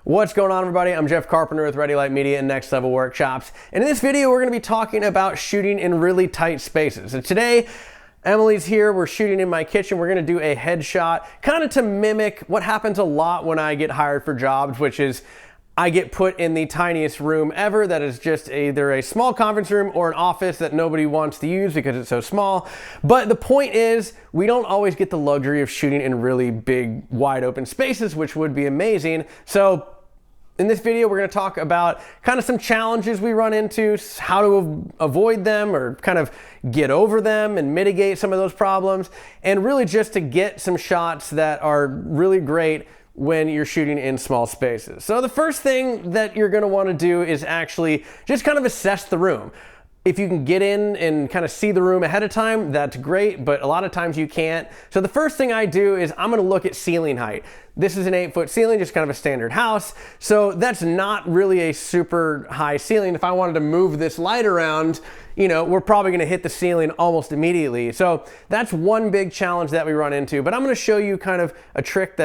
What's going on, everybody? I'm Jeff Carpenter with Ready Light Media and Next Level Workshops. And in this video, we're going to be talking about shooting in really tight spaces. And today, Emily's here. We're shooting in my kitchen. We're going to do a headshot, kind of to mimic what happens a lot when I get hired for jobs, which is I get put in the tiniest room ever that is just either a small conference room or an office that nobody wants to use because it's so small. But the point is, we don't always get the luxury of shooting in really big, wide open spaces, which would be amazing. So in this video, we're going to talk about kind of some challenges we run into, how to avoid them or kind of get over them and mitigate some of those problems, and really just to get some shots that are really great when you're shooting in small spaces. So the first thing that you're going to want to do is actually just kind of assess the room. If you can get in and kind of see the room ahead of time, that's great, but a lot of times you can't. So the first thing I do is I'm going to look at ceiling height. This is an 8-foot ceiling, just kind of a standard house. So that's not really a super high ceiling. If I wanted to move this light around, we're probably going to hit the ceiling almost immediately. So that's one big challenge that we run into, but I'm going to show you kind of a trick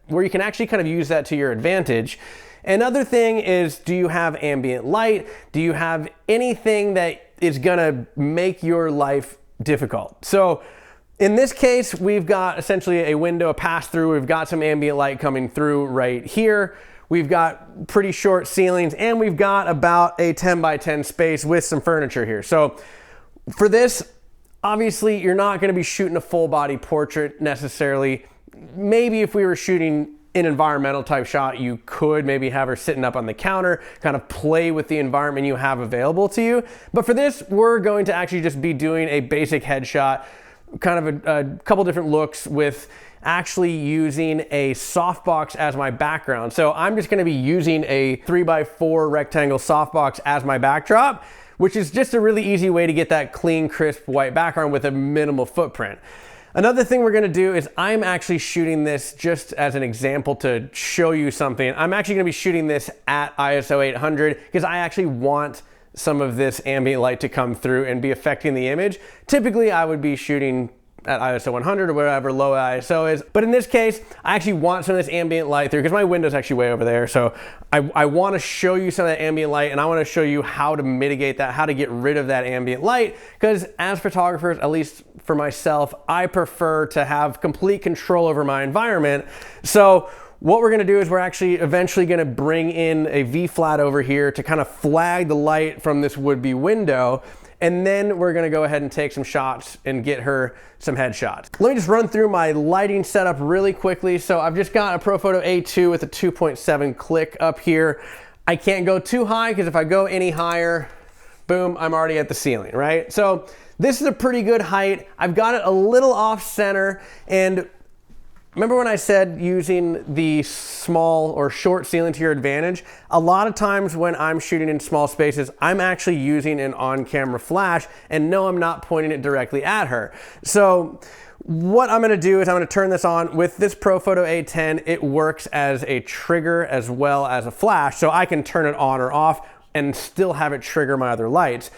where you can actually kind of use that to your advantage. Another thing is, do you have ambient light? Do you have anything that is gonna make your life difficult? So in this case, we've got essentially a window, a pass through. We've got some ambient light coming through right here. We've got pretty short ceilings, and we've got about a 10 by 10 space with some furniture here. So for this, obviously you're not gonna be shooting a full body portrait necessarily. Maybe if we were shooting an environmental type shot, you could maybe have her sitting up on the counter, kind of play with the environment you have available to you. But for this, we're going to actually just be doing a basic headshot, kind of a couple different looks with actually using a softbox as my background. So I'm just going to be using a 3x4 rectangle softbox as my backdrop, which is just a really easy way to get that clean, crisp white background with a minimal footprint. Another thing we're gonna do is I'm actually shooting this just as an example to show you something. I'm actually gonna be shooting this at ISO 800 because I actually want some of this ambient light to come through and be affecting the image. Typically, I would be shooting at ISO 100 or whatever low ISO is. But in this case, I actually want some of this ambient light through because my window's actually way over there. So I want to show you some of that ambient light, and I want to show you how to mitigate that, how to get rid of that ambient light. Because as photographers, at least for myself, I prefer to have complete control over my environment. So what we're going to do is we're actually eventually going to bring in a V-flat over here to kind of flag the light from this would-be window. And then we're gonna go ahead and take some shots and get her some headshots. Let me just run through my lighting setup really quickly. So I've just got a ProPhoto A2 with a 2.7 click up here. I can't go too high because if I go any higher, boom, I'm already at the ceiling, right? So this is a pretty good height. I've got it a little off center, and remember when I said using the small or short ceiling to your advantage? A lot of times when I'm shooting in small spaces, I'm actually using an on-camera flash, and no, I'm not pointing it directly at her. So what I'm gonna do is I'm gonna turn this on. With this ProPhoto A10, it works as a trigger as well as a flash, so I can turn it on or off and still have it trigger my other lights.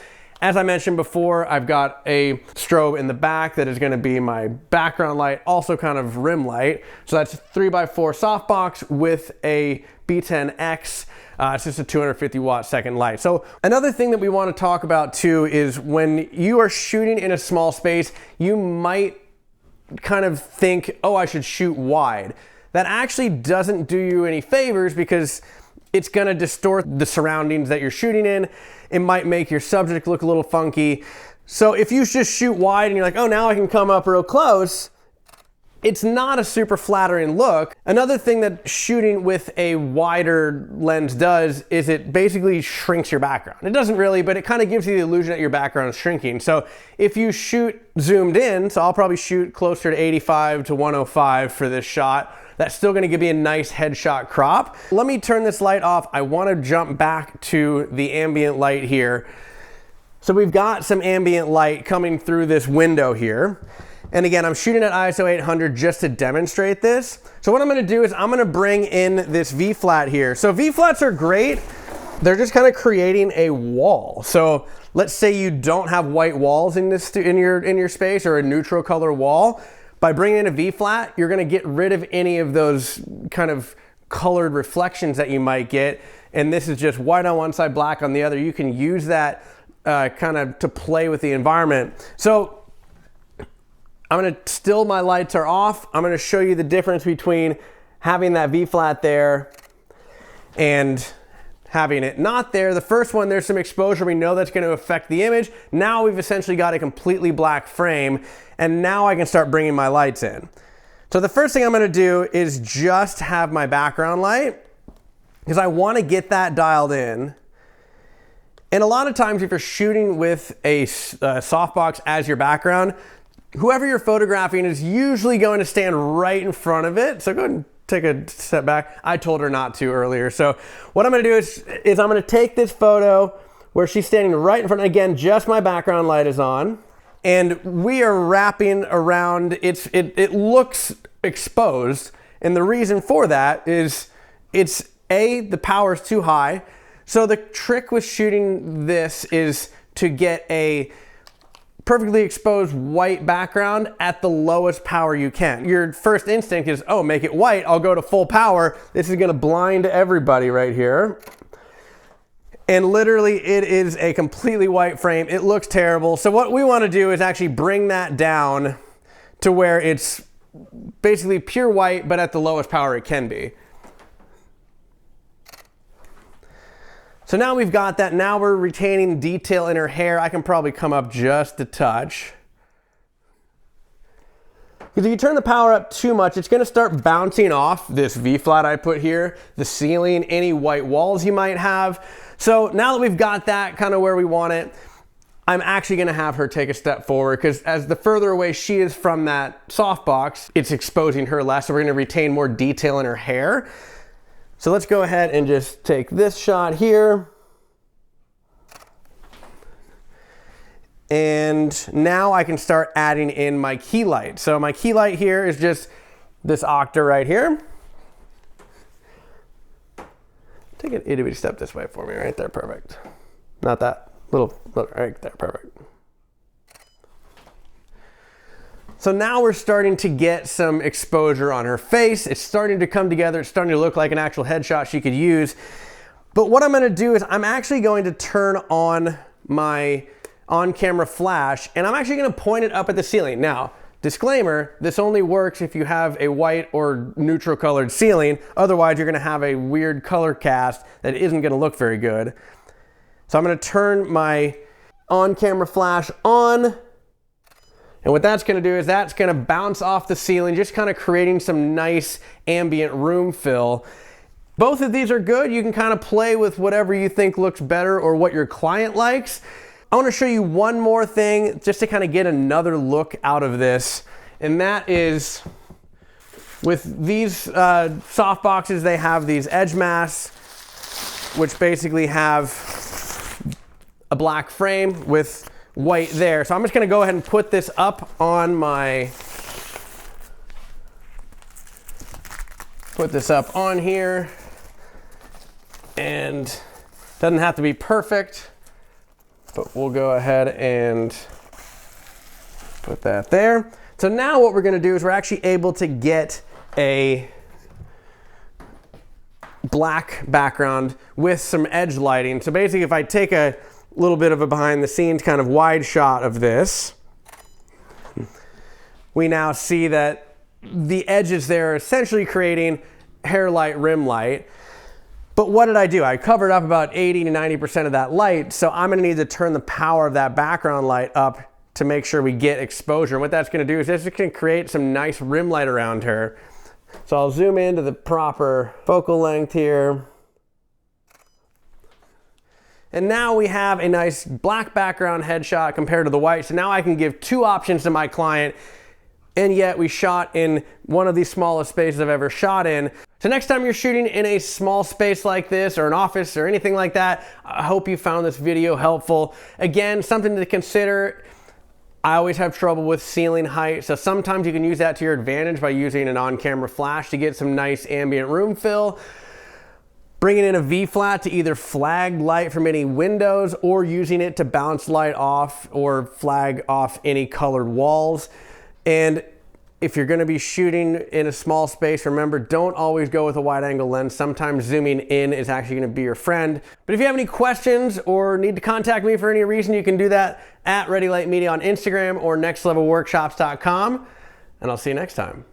As I mentioned before, I've got a strobe in the back that is going to be my background light, also kind of rim light. So that's a 3x4 softbox with a B10X. It's just a 250 watt second light. So another thing that we want to talk about too is when you are shooting in a small space, you might kind of think, oh, I should shoot wide. That actually doesn't do you any favors because it's gonna distort the surroundings that you're shooting in. It might make your subject look a little funky. So if you just shoot wide and you're like, oh, now I can come up real close, it's not a super flattering look. Another thing that shooting with a wider lens does is it basically shrinks your background. It doesn't really, but it kind of gives you the illusion that your background is shrinking. So if you shoot zoomed in, so I'll probably shoot closer to 85 to 105 for this shot, that's still gonna give me a nice headshot crop. Let me turn this light off. I wanna jump back to the ambient light here. So we've got some ambient light coming through this window here. And again, I'm shooting at ISO 800 just to demonstrate this. So what I'm gonna do is I'm gonna bring in this V-flat here. So V-flats are great. They're just kind of creating a wall. So let's say you don't have white walls in your space or a neutral color wall. By bringing in a V-flat, you're gonna get rid of any of those kind of colored reflections that you might get. And this is just white on one side, black on the other. You can use that kind of to play with the environment. So I'm gonna, still my lights are off. I'm gonna show you the difference between having that V-flat there and having it not there. The first one, there's some exposure. We know that's gonna affect the image. Now we've essentially got a completely black frame, and now I can start bringing my lights in. So the first thing I'm gonna do is just have my background light, because I wanna get that dialed in. And a lot of times if you're shooting with a softbox as your background, whoever you're photographing is usually going to stand right in front of it. So go ahead and take a step back. I told her not to earlier. So what I'm gonna do is I'm gonna take this photo where she's standing right in front. Again, just my background light is on. And we are wrapping around, it looks exposed. And the reason for that is the power is too high. So the trick with shooting this is to get a perfectly exposed white background at the lowest power you can. Your first instinct is, oh, make it white, I'll go to full power. This is gonna blind everybody right here. And literally it is a completely white frame. It looks terrible. So what we wanna do is actually bring that down to where it's basically pure white, but at the lowest power it can be. So now we've got that. Now we're retaining detail in her hair. I can probably come up just a touch. Because if you turn the power up too much, it's gonna start bouncing off this V-flat I put here, the ceiling, any white walls you might have. So now that we've got that kind of where we want it, I'm actually gonna have her take a step forward, because as the further away she is from that softbox, it's exposing her less, so we're gonna retain more detail in her hair. So let's go ahead and just take this shot here. And now I can start adding in my key light. So my key light here is just this octa right here. Take an itty bitty step this way for me, right there, perfect. Not that, little right there, perfect. So now we're starting to get some exposure on her face. It's starting to come together. It's starting to look like an actual headshot she could use. But what I'm gonna do is I'm actually going to turn on my on-camera flash, and I'm actually gonna point it up at the ceiling. Now, disclaimer, this only works if you have a white or neutral colored ceiling. Otherwise, you're gonna have a weird color cast that isn't gonna look very good. So I'm gonna turn my on-camera flash on. And what that's gonna do is that's gonna bounce off the ceiling, just kind of creating some nice ambient room fill. Both of these are good. You can kind of play with whatever you think looks better or what your client likes. I wanna show you one more thing just to kind of get another look out of this. And that is with these soft boxes, they have these edge masks, which basically have a black frame with white there. So I'm just gonna go ahead and put this up on my, here, and doesn't have to be perfect, but we'll go ahead and put that there. So now what we're gonna do is we're actually able to get a black background with some edge lighting. So basically if I take a little bit of a behind the scenes kind of wide shot of this, we now see that the edges there are essentially creating hair light, rim light. But what did I do? I covered up about 80 to 90% of that light, so I'm gonna need to turn the power of that background light up to make sure we get exposure. And what that's gonna do is it's gonna create some nice rim light around her. So I'll zoom into the proper focal length here. And now we have a nice black background headshot compared to the white. So now I can give two options to my client, and yet we shot in one of the smallest spaces I've ever shot in. So next time you're shooting in a small space like this, or an office or anything like that, I hope you found this video helpful. Again, something to consider. I always have trouble with ceiling height, so sometimes you can use that to your advantage by using an on-camera flash to get some nice ambient room fill. Bringing in a V-flat to either flag light from any windows, or using it to bounce light off or flag off any colored walls. And If you're gonna be shooting in a small space, remember, don't always go with a wide angle lens. Sometimes zooming in is actually gonna be your friend. But if you have any questions or need to contact me for any reason, you can do that at Ready Light Media on Instagram or nextlevelworkshops.com. And I'll see you next time.